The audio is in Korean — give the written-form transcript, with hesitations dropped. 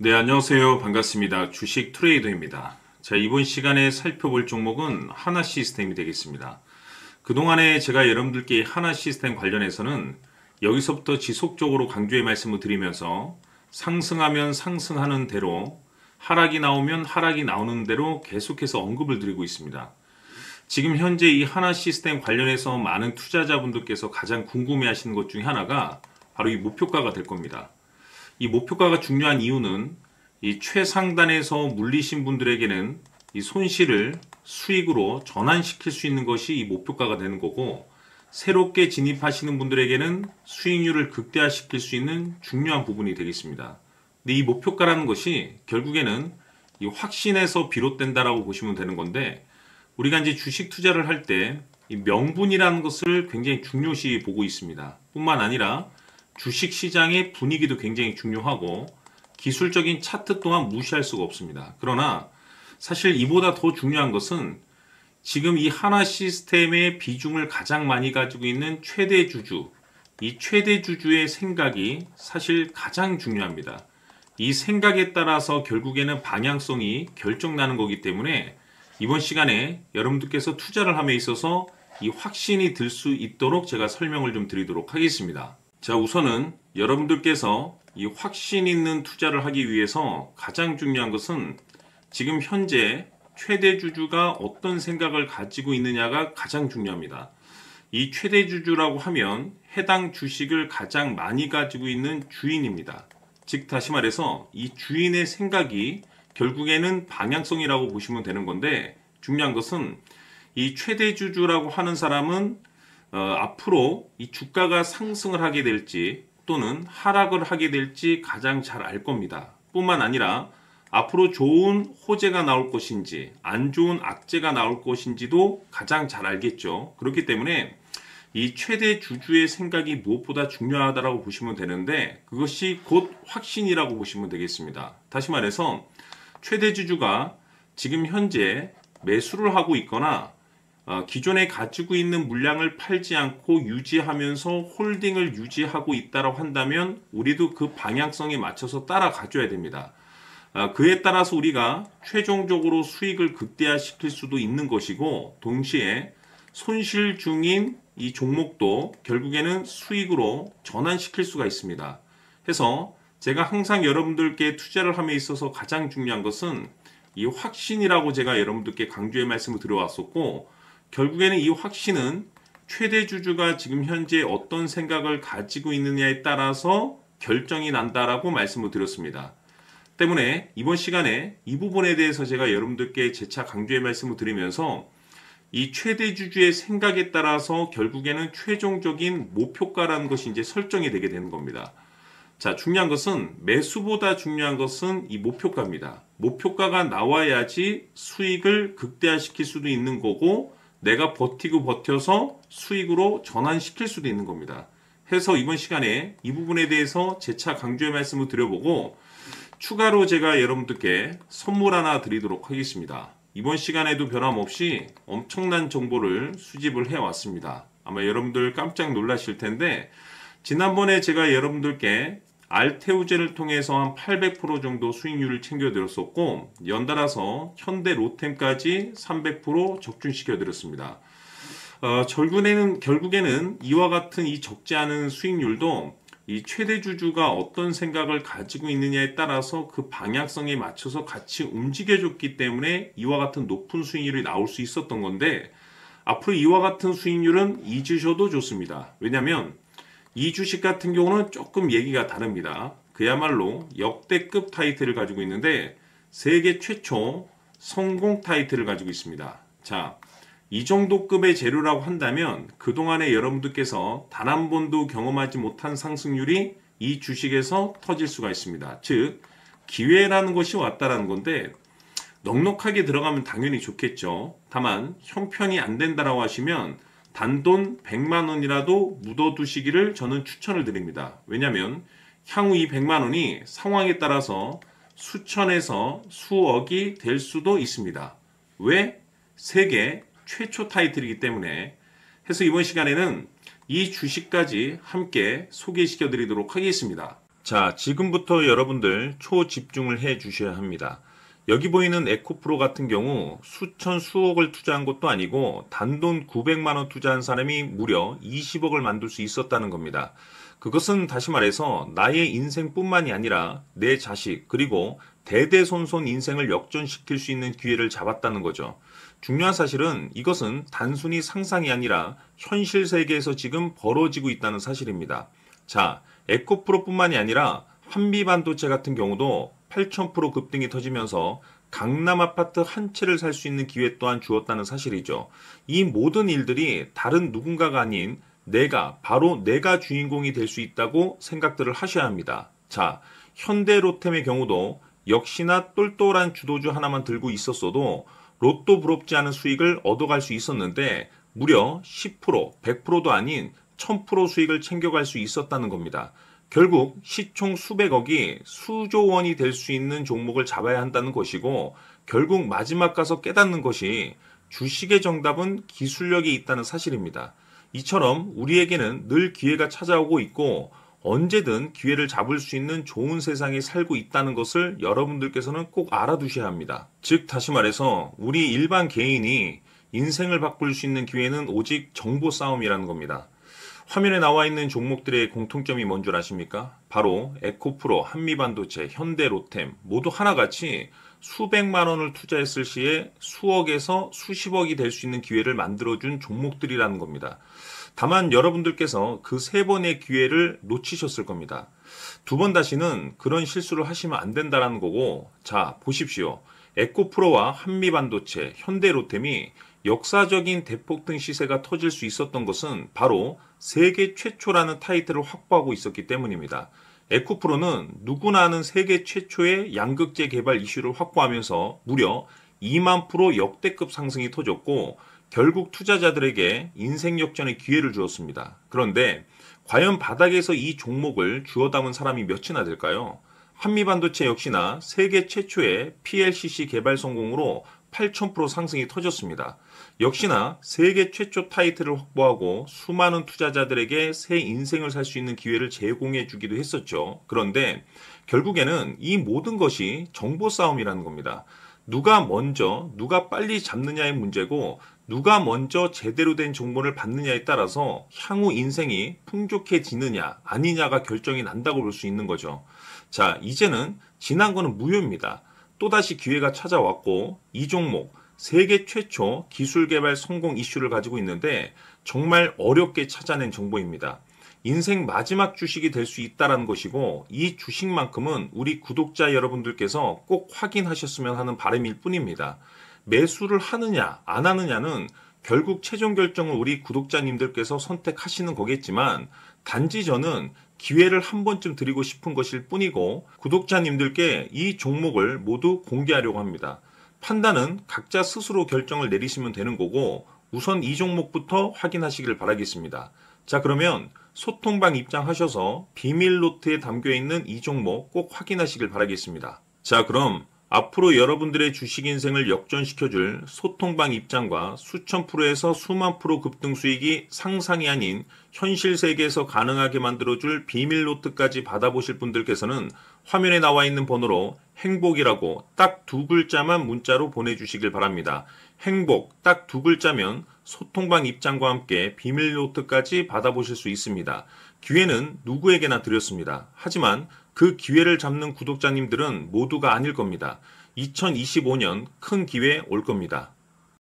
네, 안녕하세요. 반갑습니다. 주식 트레이더입니다. 자, 이번 시간에 살펴볼 종목은 하나 시스템이 되겠습니다. 그동안에 제가 여러분들께 하나 시스템 관련해서는 여기서부터 지속적으로 강조의 말씀을 드리면서 상승하면 상승하는 대로, 하락이 나오면 하락이 나오는 대로 계속해서 언급을 드리고 있습니다. 지금 현재 이 하나 시스템 관련해서 많은 투자자분들께서 가장 궁금해 하시는 것 중에 하나가 바로 이 목표가가 될 겁니다. 이 목표가가 중요한 이유는 이 최상단에서 물리신 분들에게는 이 손실을 수익으로 전환시킬 수 있는 것이 이 목표가가 되는 거고, 새롭게 진입하시는 분들에게는 수익률을 극대화시킬 수 있는 중요한 부분이 되겠습니다. 근데 이 목표가라는 것이 결국에는 이 확신에서 비롯된다라고 보시면 되는 건데, 우리가 이제 주식 투자를 할 때 이 명분이라는 것을 굉장히 중요시 보고 있습니다. 뿐만 아니라 주식 시장의 분위기도 굉장히 중요하고 기술적인 차트 또한 무시할 수가 없습니다. 그러나 사실 이보다 더 중요한 것은 지금 이 하나 시스템의 비중을 가장 많이 가지고 있는 최대 주주, 이 최대 주주의 생각이 사실 가장 중요합니다. 이 생각에 따라서 결국에는 방향성이 결정나는 거기 때문에 이번 시간에 여러분들께서 투자를 함에 있어서 이 확신이 들 수 있도록 제가 설명을 좀 드리도록 하겠습니다. 자, 우선은 여러분들께서 이 확신 있는 투자를 하기 위해서 가장 중요한 것은 지금 현재 최대 주주가 어떤 생각을 가지고 있느냐가 가장 중요합니다. 이 최대 주주라고 하면 해당 주식을 가장 많이 가지고 있는 주인입니다. 즉 다시 말해서 이 주인의 생각이 결국에는 방향성이라고 보시면 되는 건데, 중요한 것은 이 최대 주주라고 하는 사람은 앞으로 이 주가가 상승을 하게 될지 또는 하락을 하게 될지 가장 잘 알 겁니다. 뿐만 아니라 앞으로 좋은 호재가 나올 것인지 안 좋은 악재가 나올 것인지도 가장 잘 알겠죠. 그렇기 때문에 이 최대 주주의 생각이 무엇보다 중요하다고 보시면 되는데, 그것이 곧 확신이라고 보시면 되겠습니다. 다시 말해서 최대 주주가 지금 현재 매수를 하고 있거나 기존에 가지고 있는 물량을 팔지 않고 유지하면서 홀딩을 유지하고 있다고 한다면 우리도 그 방향성에 맞춰서 따라가줘야 됩니다. 그에 따라서 우리가 최종적으로 수익을 극대화시킬 수도 있는 것이고, 동시에 손실 중인 이 종목도 결국에는 수익으로 전환시킬 수가 있습니다. 해서 제가 항상 여러분들께 투자를 함에 있어서 가장 중요한 것은 이 확신이라고 제가 여러분들께 강조의 말씀을 드려왔었고, 결국에는 이 확신은 최대 주주가 지금 현재 어떤 생각을 가지고 있느냐에 따라서 결정이 난다라고 말씀을 드렸습니다. 때문에 이번 시간에 이 부분에 대해서 제가 여러분들께 재차 강조의 말씀을 드리면서 이 최대 주주의 생각에 따라서 결국에는 최종적인 목표가라는 것이 이제 설정이 되게 되는 겁니다. 자, 중요한 것은 매수보다 중요한 것은 이 목표가입니다. 목표가가 나와야지 수익을 극대화시킬 수도 있는 거고, 내가 버티고 버텨서 수익으로 전환시킬 수도 있는 겁니다. 해서 이번 시간에 이 부분에 대해서 재차 강조의 말씀을 드려보고, 추가로 제가 여러분들께 선물 하나 드리도록 하겠습니다. 이번 시간에도 변함없이 엄청난 정보를 수집을 해왔습니다. 아마 여러분들 깜짝 놀라실 텐데, 지난번에 제가 여러분들께 알테오제를 통해서 한 800% 정도 수익률을 챙겨드렸었고, 연달아서 현대 로템까지 300% 적중시켜드렸습니다. 결국에는 이와 같은 이 적지 않은 수익률도 이 최대 주주가 어떤 생각을 가지고 있느냐에 따라서 그 방향성에 맞춰서 같이 움직여줬기 때문에 이와 같은 높은 수익률이 나올 수 있었던 건데, 앞으로 이와 같은 수익률은 잊으셔도 좋습니다. 왜냐하면 이 주식 같은 경우는 조금 얘기가 다릅니다. 그야말로 역대급 타이틀을 가지고 있는데 세계 최초 성공 타이틀을 가지고 있습니다. 자, 이 정도 급의 재료라고 한다면 그동안에 여러분들께서 단 한 번도 경험하지 못한 상승률이 이 주식에서 터질 수가 있습니다. 즉, 기회라는 것이 왔다라는 건데, 넉넉하게 들어가면 당연히 좋겠죠. 다만 형편이 안 된다라고 하시면 단돈 100만 원이라도 묻어두시기를 저는 추천을 드립니다. 왜냐하면 향후 이 100만 원이 상황에 따라서 수천에서 수억이 될 수도 있습니다. 왜? 세계 최초 타이틀이기 때문에. 해서 이번 시간에는 이 주식까지 함께 소개시켜 드리도록 하겠습니다. 자, 지금부터 여러분들 초집중을 해 주셔야 합니다. 여기 보이는 에코프로 같은 경우 수천 수억을 투자한 것도 아니고 단돈 900만 원 투자한 사람이 무려 20억을 만들 수 있었다는 겁니다. 그것은 다시 말해서 나의 인생뿐만이 아니라 내 자식 그리고 대대손손 인생을 역전시킬 수 있는 기회를 잡았다는 거죠. 중요한 사실은 이것은 단순히 상상이 아니라 현실 세계에서 지금 벌어지고 있다는 사실입니다. 자, 에코프로뿐만이 아니라 한미반도체 같은 경우도 8,000% 급등이 터지면서 강남 아파트 한 채를 살 수 있는 기회 또한 주었다는 사실이죠. 이 모든 일들이 다른 누군가가 아닌 바로 내가 주인공이 될 수 있다고 생각들을 하셔야 합니다. 자, 현대로템의 경우도 역시나 똘똘한 주도주 하나만 들고 있었어도 로또 부럽지 않은 수익을 얻어갈 수 있었는데 무려 10%, 100%도 아닌 1000% 수익을 챙겨갈 수 있었다는 겁니다. 결국 시총 수백억이 수조 원이 될 수 있는 종목을 잡아야 한다는 것이고 결국 마지막 가서 깨닫는 것이 주식의 정답은 기술력이 있다는 사실입니다. 이처럼 우리에게는 늘 기회가 찾아오고 있고 언제든 기회를 잡을 수 있는 좋은 세상에 살고 있다는 것을 여러분들께서는 꼭 알아두셔야 합니다. 즉 다시 말해서 우리 일반 개인이 인생을 바꿀 수 있는 기회는 오직 정보 싸움이라는 겁니다. 화면에 나와 있는 종목들의 공통점이 뭔 줄 아십니까? 바로 에코프로, 한미반도체, 현대로템 모두 하나같이 수백만 원을 투자했을 시에 수억에서 수십억이 될 수 있는 기회를 만들어준 종목들이라는 겁니다. 다만 여러분들께서 그 세 번의 기회를 놓치셨을 겁니다. 두 번 다시는 그런 실수를 하시면 안 된다는 거고, 자 보십시오. 에코프로와 한미반도체, 현대로템이 역사적인 대폭등 시세가 터질 수 있었던 것은 바로 세계 최초라는 타이틀을 확보하고 있었기 때문입니다. 에코프로는 누구나 아는 세계 최초의 양극재 개발 이슈를 확보하면서 무려 2만 프로 역대급 상승이 터졌고 결국 투자자들에게 인생 역전의 기회를 주었습니다. 그런데 과연 바닥에서 이 종목을 주워 담은 사람이 몇이나 될까요? 한미반도체 역시나 세계 최초의 PLCC 개발 성공으로 8,000% 상승이 터졌습니다. 역시나 세계 최초 타이틀을 확보하고 수많은 투자자들에게 새 인생을 살 수 있는 기회를 제공해 주기도 했었죠. 그런데 결국에는 이 모든 것이 정보 싸움이라는 겁니다. 누가 먼저, 누가 빨리 잡느냐의 문제고 누가 먼저 제대로 된 정보를 받느냐에 따라서 향후 인생이 풍족해지느냐 아니냐가 결정이 난다고 볼 수 있는 거죠. 자, 이제는 지난 거는 무효입니다. 또다시 기회가 찾아왔고 이 종목 세계 최초 기술 개발 성공 이슈를 가지고 있는데 정말 어렵게 찾아낸 정보입니다. 인생 마지막 주식이 될 수 있다는 것이고 이 주식만큼은 우리 구독자 여러분들께서 꼭 확인하셨으면 하는 바람일 뿐입니다. 매수를 하느냐 안 하느냐는 결국 최종 결정을 우리 구독자님들께서 선택하시는 거겠지만 단지 저는 기회를 한 번쯤 드리고 싶은 것일 뿐이고 구독자님들께 이 종목을 모두 공개하려고 합니다. 판단은 각자 스스로 결정을 내리시면 되는 거고 우선 이 종목부터 확인하시기를 바라겠습니다. 자, 그러면 소통방 입장하셔서 비밀 노트에 담겨있는 이 종목 꼭 확인하시길 바라겠습니다. 자, 그럼 앞으로 여러분들의 주식 인생을 역전시켜줄 소통방 입장과 수천 프로에서 수만 프로 급등 수익이 상상이 아닌 현실 세계에서 가능하게 만들어줄 비밀 노트까지 받아보실 분들께서는 화면에 나와 있는 번호로 행복이라고 딱 두 글자만 문자로 보내주시길 바랍니다. 행복 딱 두 글자면 소통방 입장과 함께 비밀 노트까지 받아보실 수 있습니다. 기회는 누구에게나 드렸습니다. 하지만 그 기회를 잡는 구독자님들은 모두가 아닐 겁니다. 2025년 큰 기회 올 겁니다.